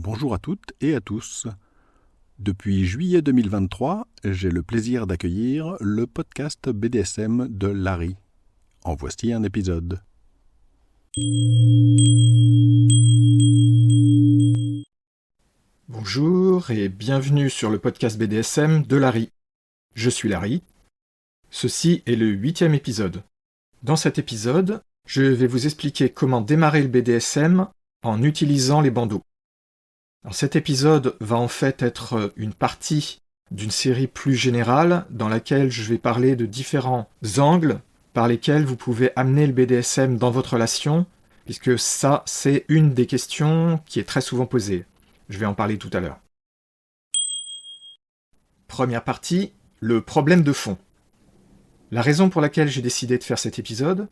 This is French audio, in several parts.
Bonjour à toutes et à tous. Depuis juillet 2023, j'ai le plaisir d'accueillir le podcast BDSM de Larry. En voici un épisode. Bonjour et bienvenue sur le podcast BDSM de Larry. Je suis Larry. Ceci est le 8e épisode. Dans cet épisode, je vais vous expliquer comment démarrer le BDSM en utilisant les bandeaux. Alors cet épisode va en fait être une partie d'une série plus générale dans laquelle je vais parler de différents angles par lesquels vous pouvez amener le BDSM dans votre relation, puisque ça, c'est une des questions qui est très souvent posée. Je vais en parler tout à l'heure. Première partie, le problème de fond. La raison pour laquelle j'ai décidé de faire cet épisode,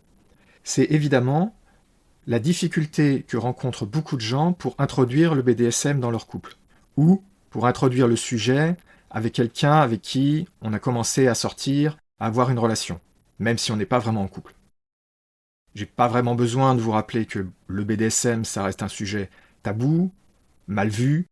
c'est évidemment la difficulté que rencontrent beaucoup de gens pour introduire le BDSM dans leur couple, ou pour introduire le sujet avec quelqu'un avec qui on a commencé à sortir, à avoir une relation, même si on n'est pas vraiment en couple. J'ai pas vraiment besoin de vous rappeler que le BDSM, ça reste un sujet tabou, mal vu,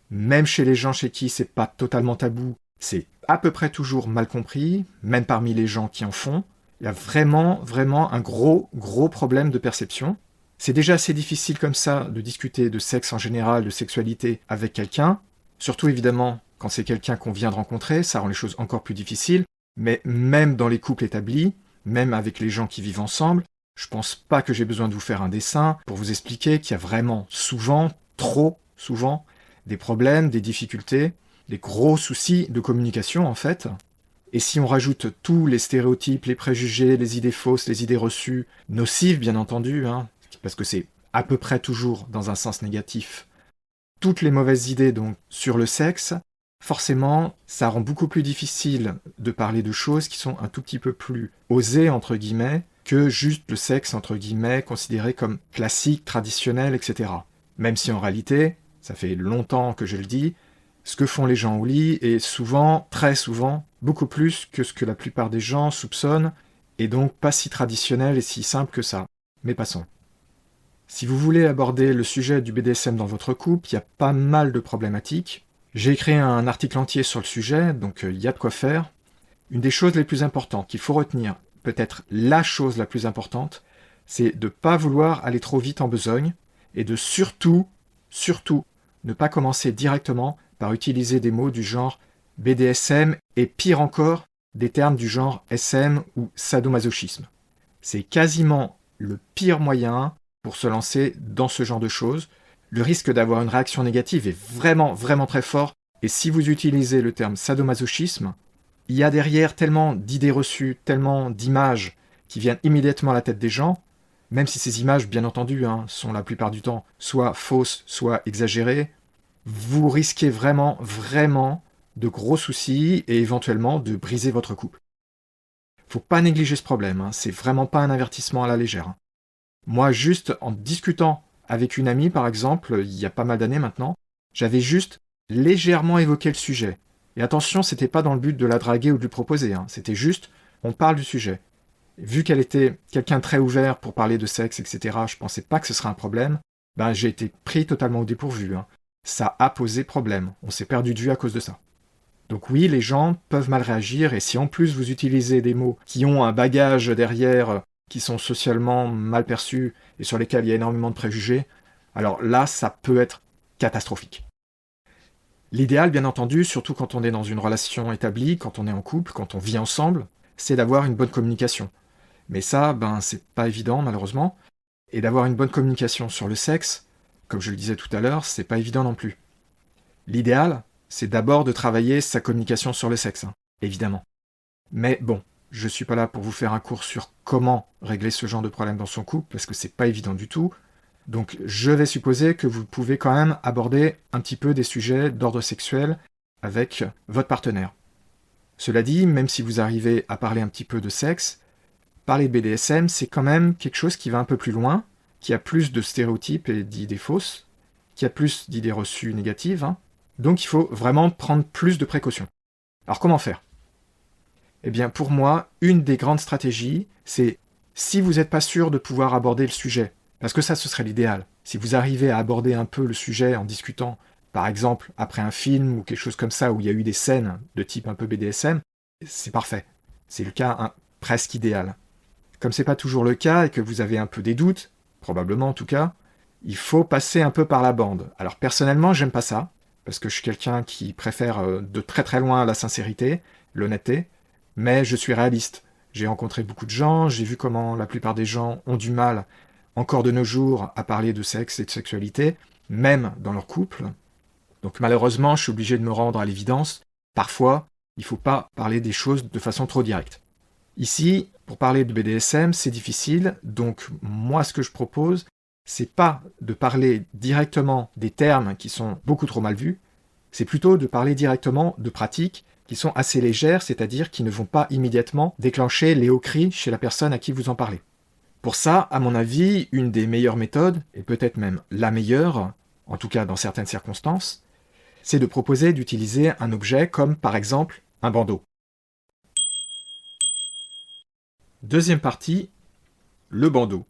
même chez les gens chez qui c'est pas totalement tabou, c'est à peu près toujours mal compris, même parmi les gens qui en font. Il y a vraiment un gros problème de perception. C'est déjà assez difficile comme ça de discuter de sexe en général, de sexualité avec quelqu'un, surtout évidemment quand c'est quelqu'un qu'on vient de rencontrer, ça rend les choses encore plus difficiles, mais même dans les couples établis, même avec les gens qui vivent ensemble, je pense pas que j'ai besoin de vous faire un dessin pour vous expliquer qu'il y a vraiment souvent, trop souvent, des problèmes, des difficultés, des gros soucis de communication en fait. Et si on rajoute tous les stéréotypes, les préjugés, les idées fausses, les idées reçues, nocives bien entendu, parce que c'est à peu près toujours dans un sens négatif, toutes les mauvaises idées donc sur le sexe, forcément ça rend beaucoup plus difficile de parler de choses qui sont un tout petit peu plus osées entre guillemets que juste le sexe entre guillemets considéré comme classique, traditionnel, etc. Même si en réalité, ça fait longtemps que je le dis, ce que font les gens au lit est souvent, très souvent, beaucoup plus que ce que la plupart des gens soupçonnent, et donc pas si traditionnel et si simple que ça. Mais passons. Si vous voulez aborder le sujet du BDSM dans votre couple, il y a pas mal de problématiques. J'ai écrit un article entier sur le sujet, donc il y a de quoi faire. Une des choses les plus importantes qu'il faut retenir, peut-être la chose la plus importante, c'est de ne pas vouloir aller trop vite en besogne, et de surtout, ne pas commencer directement par utiliser des mots du genre BDSM et pire encore, des termes du genre SM ou sadomasochisme. C'est quasiment le pire moyen pour se lancer dans ce genre de choses. Le risque d'avoir une réaction négative est vraiment très fort, et si vous utilisez le terme sadomasochisme, il y a derrière tellement d'idées reçues, tellement d'images qui viennent immédiatement à la tête des gens, même si ces images, bien entendu, sont la plupart du temps soit fausses, soit exagérées, vous risquez vraiment de gros soucis et éventuellement de briser votre couple. Faut pas négliger ce problème, c'est vraiment pas un avertissement à la légère. Moi, juste en discutant avec une amie, par exemple, il y a pas mal d'années maintenant, j'avais juste légèrement évoqué le sujet. Et attention, c'était pas dans le but de la draguer ou de lui proposer, c'était juste, on parle du sujet. Vu qu'elle était quelqu'un de très ouvert pour parler de sexe, etc., je pensais pas que ce serait un problème, j'ai été pris totalement au dépourvu. Ça a posé problème, on s'est perdu de vue à cause de ça. Donc oui, les gens peuvent mal réagir, et si en plus vous utilisez des mots qui ont un bagage derrière, qui sont socialement mal perçus, et sur lesquels il y a énormément de préjugés, alors là, ça peut être catastrophique. L'idéal, bien entendu, surtout quand on est dans une relation établie, quand on est en couple, quand on vit ensemble, c'est d'avoir une bonne communication. Mais ça, c'est pas évident, malheureusement. Et d'avoir une bonne communication sur le sexe, comme je le disais tout à l'heure, c'est pas évident non plus. L'idéal, c'est d'abord de travailler sa communication sur le sexe, évidemment. Mais bon, je suis pas là pour vous faire un cours sur comment régler ce genre de problème dans son couple, parce que c'est pas évident du tout. Donc je vais supposer que vous pouvez quand même aborder un petit peu des sujets d'ordre sexuel avec votre partenaire. Cela dit, même si vous arrivez à parler un petit peu de sexe, parler de BDSM, c'est quand même quelque chose qui va un peu plus loin, qui a plus de stéréotypes et d'idées fausses, qui a plus d'idées reçues négatives, donc il faut vraiment prendre plus de précautions. Alors comment faire ? Eh bien pour moi, une des grandes stratégies, c'est si vous n'êtes pas sûr de pouvoir aborder le sujet, parce que ça ce serait l'idéal, Si vous arrivez à aborder un peu le sujet en discutant, par exemple, après un film ou quelque chose comme ça, où il y a eu des scènes de type un peu BDSM, c'est parfait. C'est le cas presque idéal. Comme c'est pas toujours le cas et que vous avez un peu des doutes, probablement en tout cas, il faut passer un peu par la bande. Alors personnellement, j'aime pas ça, parce que je suis quelqu'un qui préfère de très très loin la sincérité, l'honnêteté, mais je suis réaliste. J'ai rencontré beaucoup de gens, j'ai vu comment la plupart des gens ont du mal, encore de nos jours, à parler de sexe et de sexualité, même dans leur couple. Donc malheureusement, je suis obligé de me rendre à l'évidence. Parfois, il ne faut pas parler des choses de façon trop directe. Ici, pour parler de BDSM, c'est difficile, donc moi ce que je propose, c'est pas de parler directement des termes qui sont beaucoup trop mal vus, c'est plutôt de parler directement de pratiques qui sont assez légères, c'est-à-dire qui ne vont pas immédiatement déclencher les hauts cris chez la personne à qui vous en parlez. Pour ça, à mon avis, une des meilleures méthodes, et peut-être même la meilleure, en tout cas dans certaines circonstances, c'est de proposer d'utiliser un objet comme par exemple un bandeau. Deuxième partie, le bandeau.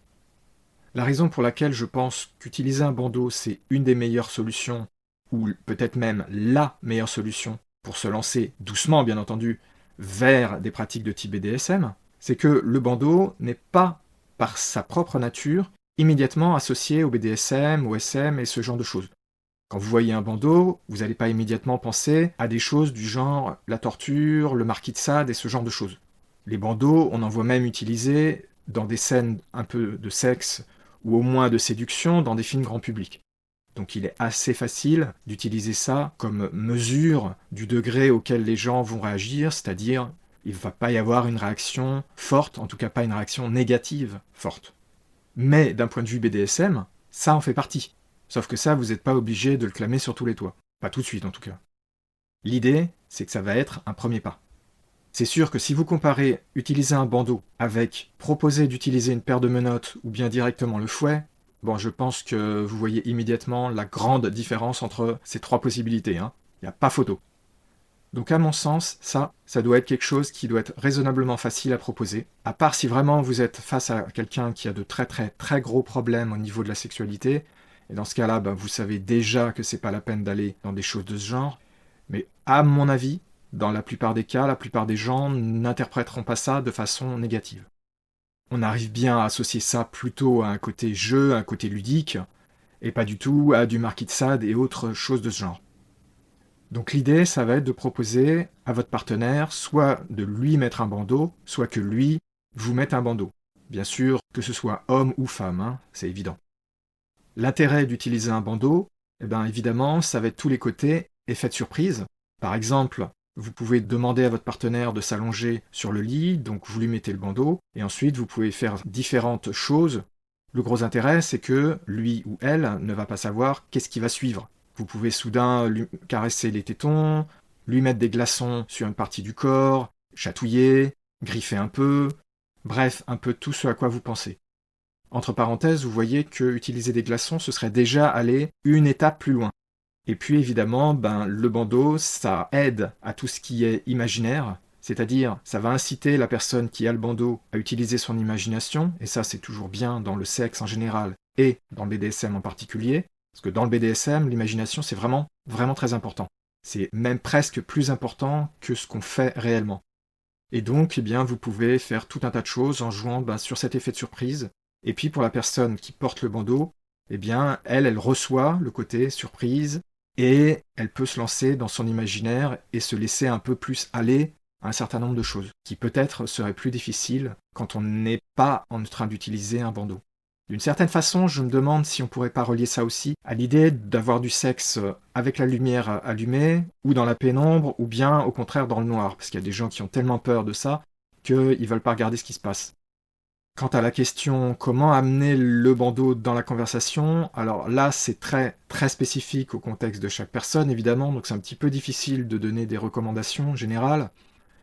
La raison pour laquelle je pense qu'utiliser un bandeau c'est une des meilleures solutions, ou peut-être même la meilleure solution pour se lancer doucement bien entendu vers des pratiques de type BDSM, c'est que le bandeau n'est pas par sa propre nature immédiatement associé au BDSM, au SM et ce genre de choses. Quand vous voyez un bandeau, vous n'allez pas immédiatement penser à des choses du genre la torture, le marquis de Sade et ce genre de choses. Les bandeaux, on en voit même utilisés dans des scènes un peu de sexe ou au moins de séduction dans des films grand public. Donc il est assez facile d'utiliser ça comme mesure du degré auquel les gens vont réagir, c'est-à-dire il ne va pas y avoir une réaction forte, en tout cas pas une réaction négative forte. Mais d'un point de vue BDSM, ça en fait partie. Sauf que ça, vous n'êtes pas obligé de le clamer sur tous les toits. Pas tout de suite en tout cas. L'idée, c'est que ça va être un premier pas. C'est sûr que si vous comparez utiliser un bandeau avec proposer d'utiliser une paire de menottes ou bien directement le fouet, bon, je pense que vous voyez immédiatement la grande différence entre ces trois possibilités. Il n'y a pas photo. Donc à mon sens, ça doit être quelque chose qui doit être raisonnablement facile à proposer. À part si vraiment vous êtes face à quelqu'un qui a de très très très gros problèmes au niveau de la sexualité, et dans ce cas-là, vous savez déjà que c'est pas la peine d'aller dans des choses de ce genre. Mais à mon avis, dans la plupart des cas, la plupart des gens n'interpréteront pas ça de façon négative. On arrive bien à associer ça plutôt à un côté jeu, à un côté ludique, et pas du tout à du marquis de Sade et autres choses de ce genre. Donc l'idée, ça va être de proposer à votre partenaire soit de lui mettre un bandeau, soit que lui vous mette un bandeau. Bien sûr, que ce soit homme ou femme, c'est évident. L'intérêt d'utiliser un bandeau, évidemment, ça va être tous les côtés effet de surprise. Par exemple, vous pouvez demander à votre partenaire de s'allonger sur le lit, donc vous lui mettez le bandeau, et ensuite vous pouvez faire différentes choses. Le gros intérêt, c'est que lui ou elle ne va pas savoir qu'est-ce qui va suivre. Vous pouvez soudain lui caresser les tétons, lui mettre des glaçons sur une partie du corps, chatouiller, griffer un peu, bref, un peu tout ce à quoi vous pensez. Entre parenthèses, vous voyez que utiliser des glaçons, ce serait déjà aller une étape plus loin. Et puis évidemment, le bandeau, ça aide à tout ce qui est imaginaire, c'est-à-dire ça va inciter la personne qui a le bandeau à utiliser son imagination, et ça c'est toujours bien dans le sexe en général et dans le BDSM en particulier, parce que dans le BDSM, l'imagination c'est vraiment, vraiment très important. C'est même presque plus important que ce qu'on fait réellement. Et donc, vous pouvez faire tout un tas de choses en jouant sur cet effet de surprise. Et puis pour la personne qui porte le bandeau, elle reçoit le côté surprise et elle peut se lancer dans son imaginaire et se laisser un peu plus aller à un certain nombre de choses qui peut-être seraient plus difficiles quand on n'est pas en train d'utiliser un bandeau. D'une certaine façon, je me demande si on pourrait pas relier ça aussi à l'idée d'avoir du sexe avec la lumière allumée ou dans la pénombre ou bien au contraire dans le noir, parce qu'il y a des gens qui ont tellement peur de ça qu'ils veulent pas regarder ce qui se passe. Quant à la question comment amener le bandeau dans la conversation, alors là c'est très très spécifique au contexte de chaque personne évidemment, donc c'est un petit peu difficile de donner des recommandations générales.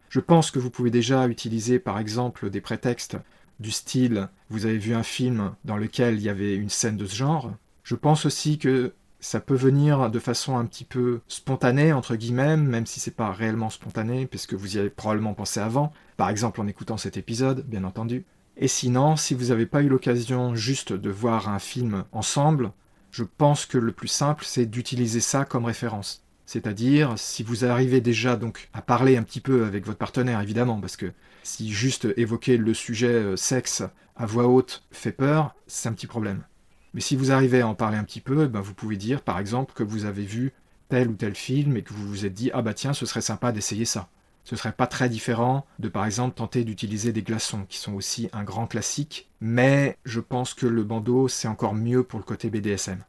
Je pense que vous pouvez déjà utiliser par exemple des prétextes du style vous avez vu un film dans lequel il y avait une scène de ce genre. Je pense aussi que ça peut venir de façon un petit peu spontanée, entre guillemets, même si c'est pas réellement spontané, puisque vous y avez probablement pensé avant, par exemple en écoutant cet épisode, bien entendu. Et sinon, si vous n'avez pas eu l'occasion juste de voir un film ensemble, je pense que le plus simple, c'est d'utiliser ça comme référence. C'est-à-dire, si vous arrivez déjà donc à parler un petit peu avec votre partenaire, évidemment, parce que si juste évoquer le sujet sexe à voix haute fait peur, c'est un petit problème. Mais si vous arrivez à en parler un petit peu, ben vous pouvez dire, par exemple, que vous avez vu tel ou tel film et que vous vous êtes dit « Ah bah tiens, ce serait sympa d'essayer ça ». Ce serait pas très différent de, par exemple, tenter d'utiliser des glaçons, qui sont aussi un grand classique, mais je pense que le bandeau, c'est encore mieux pour le côté BDSM.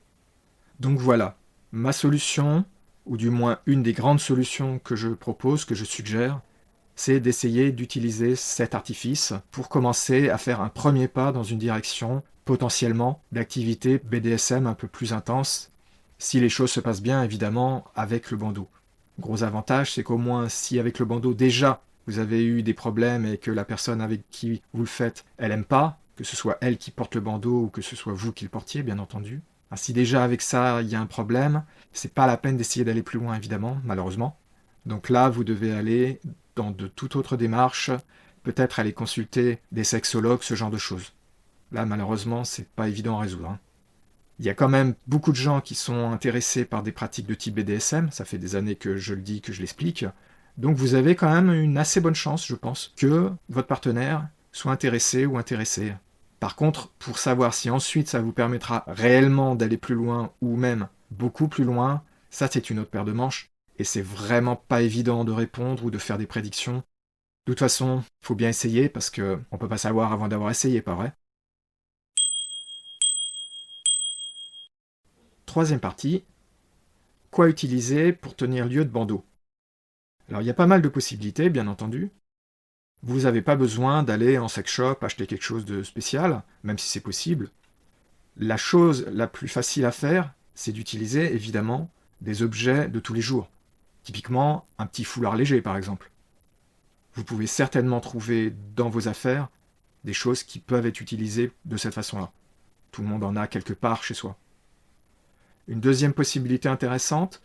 Donc voilà, ma solution, ou du moins une des grandes solutions que je propose, que je suggère, c'est d'essayer d'utiliser cet artifice pour commencer à faire un premier pas dans une direction, potentiellement, d'activité BDSM un peu plus intense, si les choses se passent bien, évidemment, avec le bandeau. Gros avantage, c'est qu'au moins, si avec le bandeau, déjà, vous avez eu des problèmes et que la personne avec qui vous le faites, elle aime pas, que ce soit elle qui porte le bandeau ou que ce soit vous qui le portiez, bien entendu. Si déjà avec ça, il y a un problème, c'est pas la peine d'essayer d'aller plus loin, évidemment, malheureusement. Donc là, vous devez aller dans de toute autre démarche, peut-être aller consulter des sexologues, ce genre de choses. Là, malheureusement, c'est pas évident à résoudre. Il y a quand même beaucoup de gens qui sont intéressés par des pratiques de type BDSM, ça fait des années que je le dis, que je l'explique. Donc vous avez quand même une assez bonne chance, je pense, que votre partenaire soit intéressé ou intéressée. Par contre, pour savoir si ensuite ça vous permettra réellement d'aller plus loin ou même beaucoup plus loin, ça c'est une autre paire de manches. Et c'est vraiment pas évident de répondre ou de faire des prédictions. De toute façon, faut bien essayer parce que on peut pas savoir avant d'avoir essayé, pas vrai? Troisième partie, quoi utiliser pour tenir lieu de bandeau? Alors il y a pas mal de possibilités, bien entendu. Vous n'avez pas besoin d'aller en sex shop acheter quelque chose de spécial, même si c'est possible. La chose la plus facile à faire, c'est d'utiliser évidemment des objets de tous les jours. Typiquement, un petit foulard léger par exemple. Vous pouvez certainement trouver dans vos affaires des choses qui peuvent être utilisées de cette façon-là. Tout le monde en a quelque part chez soi. Une deuxième possibilité intéressante,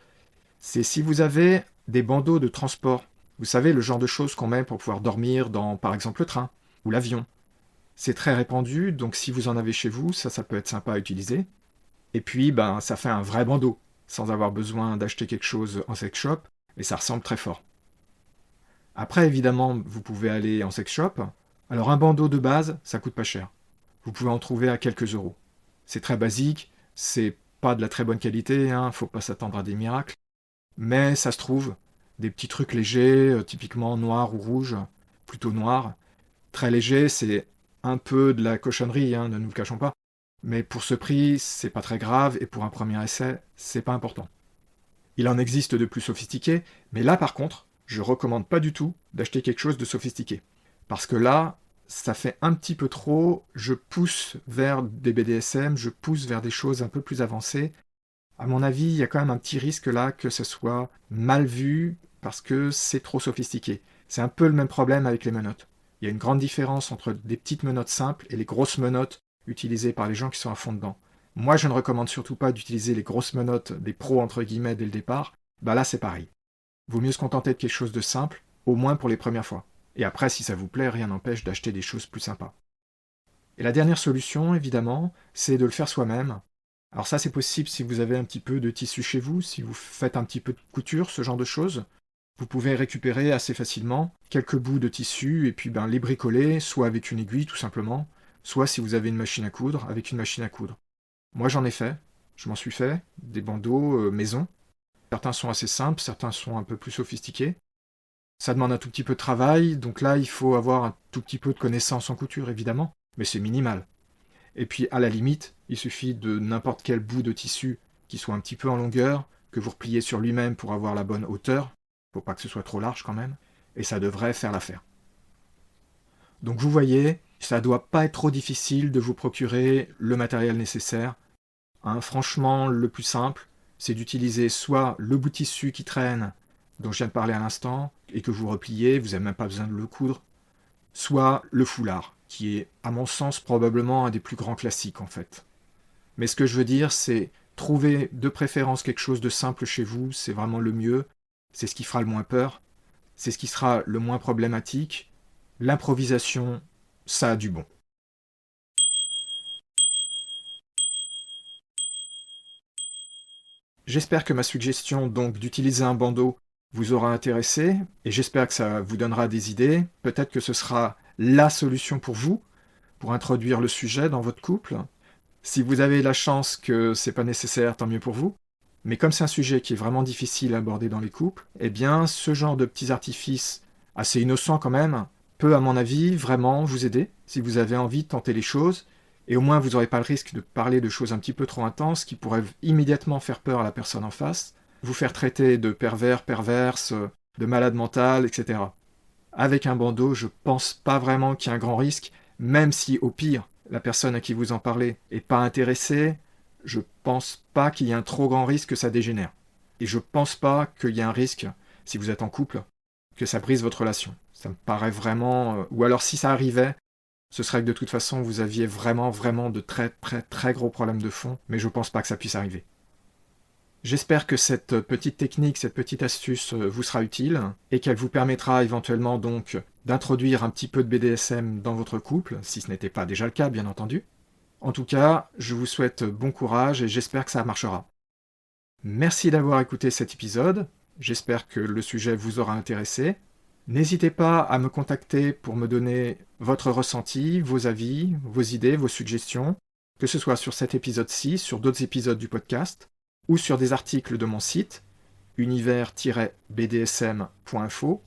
c'est si vous avez des bandeaux de transport. Vous savez, le genre de choses qu'on met pour pouvoir dormir dans, par exemple, le train ou l'avion. C'est très répandu, donc si vous en avez chez vous, ça peut être sympa à utiliser. Et puis, ça fait un vrai bandeau, sans avoir besoin d'acheter quelque chose en sex shop, et ça ressemble très fort. Après, évidemment, vous pouvez aller en sex shop. Alors, un bandeau de base, ça coûte pas cher. Vous pouvez en trouver à quelques euros. C'est très basique, c'est pas de la très bonne qualité, faut pas s'attendre à des miracles. Mais ça se trouve, des petits trucs légers, typiquement noirs ou rouges, plutôt noirs. Très léger, c'est un peu de la cochonnerie, ne nous le cachons pas. Mais pour ce prix, c'est pas très grave, et pour un premier essai, c'est pas important. Il en existe de plus sophistiqués, mais là par contre, je recommande pas du tout d'acheter quelque chose de sophistiqué. Parce que là, ça fait un petit peu trop, je pousse vers des BDSM, je pousse vers des choses un peu plus avancées. À mon avis, il y a quand même un petit risque là que ce soit mal vu parce que c'est trop sophistiqué. C'est un peu le même problème avec les menottes. Il y a une grande différence entre des petites menottes simples et les grosses menottes utilisées par les gens qui sont à fond dedans. Moi, je ne recommande surtout pas d'utiliser les grosses menottes des pros entre guillemets dès le départ. Là, c'est pareil. Vaut mieux se contenter de quelque chose de simple, au moins pour les premières fois. Et après, si ça vous plaît, rien n'empêche d'acheter des choses plus sympas. Et la dernière solution, évidemment, c'est de le faire soi-même. Alors ça, c'est possible si vous avez un petit peu de tissu chez vous, si vous faites un petit peu de couture, ce genre de choses. Vous pouvez récupérer assez facilement quelques bouts de tissu et puis les bricoler, soit avec une aiguille tout simplement, soit si vous avez une machine à coudre, avec une machine à coudre. Moi, j'en ai fait, je m'en suis fait, des bandeaux maison. Certains sont assez simples, certains sont un peu plus sophistiqués. Ça demande un tout petit peu de travail, donc là, il faut avoir un tout petit peu de connaissances en couture, évidemment, mais c'est minimal. Et puis, à la limite, il suffit de n'importe quel bout de tissu qui soit un petit peu en longueur, que vous repliez sur lui-même pour avoir la bonne hauteur. Faut pas que ce soit trop large quand même. Et ça devrait faire l'affaire. Donc vous voyez, ça doit pas être trop difficile de vous procurer le matériel nécessaire. Franchement, le plus simple, c'est d'utiliser soit le bout de tissu qui traîne, dont je viens de parler à l'instant, et que vous repliez, vous n'avez même pas besoin de le coudre, soit le foulard, qui est, à mon sens, probablement un des plus grands classiques, en fait. Mais ce que je veux dire, c'est trouver de préférence quelque chose de simple chez vous, c'est vraiment le mieux, c'est ce qui fera le moins peur, c'est ce qui sera le moins problématique. L'improvisation, ça a du bon. J'espère que ma suggestion donc d'utiliser un bandeau vous aura intéressé et j'espère que ça vous donnera des idées. Peut-être que ce sera la solution pour vous, pour introduire le sujet dans votre couple. Si vous avez la chance que c'est pas nécessaire, tant mieux pour vous. Mais comme c'est un sujet qui est vraiment difficile à aborder dans les couples, eh bien, ce genre de petits artifices, assez innocents quand même, peut, à mon avis, vraiment vous aider si vous avez envie de tenter les choses. Et au moins, vous n'aurez pas le risque de parler de choses un petit peu trop intenses qui pourraient immédiatement faire peur à la personne en face, vous faire traiter de pervers, perverse, de malade mental, etc. Avec un bandeau, je pense pas vraiment qu'il y ait un grand risque, même si, au pire, la personne à qui vous en parlez est pas intéressée, je pense pas qu'il y ait un trop grand risque que ça dégénère. Et je pense pas qu'il y ait un risque, si vous êtes en couple, que ça brise votre relation. Ça me paraît vraiment... Ou alors si ça arrivait, ce serait que de toute façon vous aviez vraiment de très gros problèmes de fond, mais je pense pas que ça puisse arriver. J'espère que cette petite technique, cette petite astuce vous sera utile et qu'elle vous permettra éventuellement donc d'introduire un petit peu de BDSM dans votre couple, si ce n'était pas déjà le cas bien entendu. En tout cas, je vous souhaite bon courage et j'espère que ça marchera. Merci d'avoir écouté cet épisode, j'espère que le sujet vous aura intéressé. N'hésitez pas à me contacter pour me donner votre ressenti, vos avis, vos idées, vos suggestions, que ce soit sur cet épisode-ci, sur d'autres épisodes du podcast, ou sur des articles de mon site, univers-bdsm.info.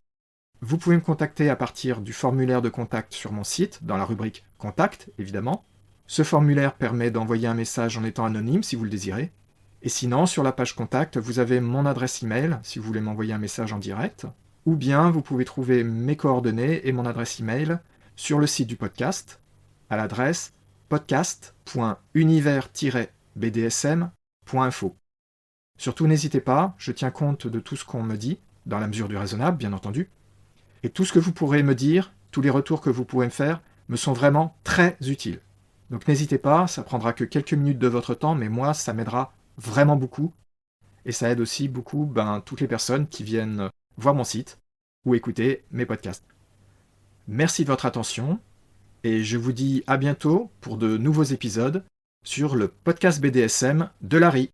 Vous pouvez me contacter à partir du formulaire de contact sur mon site, dans la rubrique « Contact », évidemment. Ce formulaire permet d'envoyer un message en étant anonyme si vous le désirez. Et sinon, sur la page Contact, vous avez mon adresse email si vous voulez m'envoyer un message en direct. Ou bien vous pouvez trouver mes coordonnées et mon adresse email sur le site du podcast, à l'adresse podcast.univers-bdsm.info. Surtout n'hésitez pas, je tiens compte de tout ce qu'on me dit, dans la mesure du raisonnable, bien entendu. Et tout ce que vous pourrez me dire, tous les retours que vous pourrez me faire, me sont vraiment très utiles. Donc n'hésitez pas, ça prendra que quelques minutes de votre temps, mais moi, ça m'aidera vraiment beaucoup. Et ça aide aussi beaucoup toutes les personnes qui viennent voir mon site ou écouter mes podcasts. Merci de votre attention, et je vous dis à bientôt pour de nouveaux épisodes sur le podcast BDSM de Larry.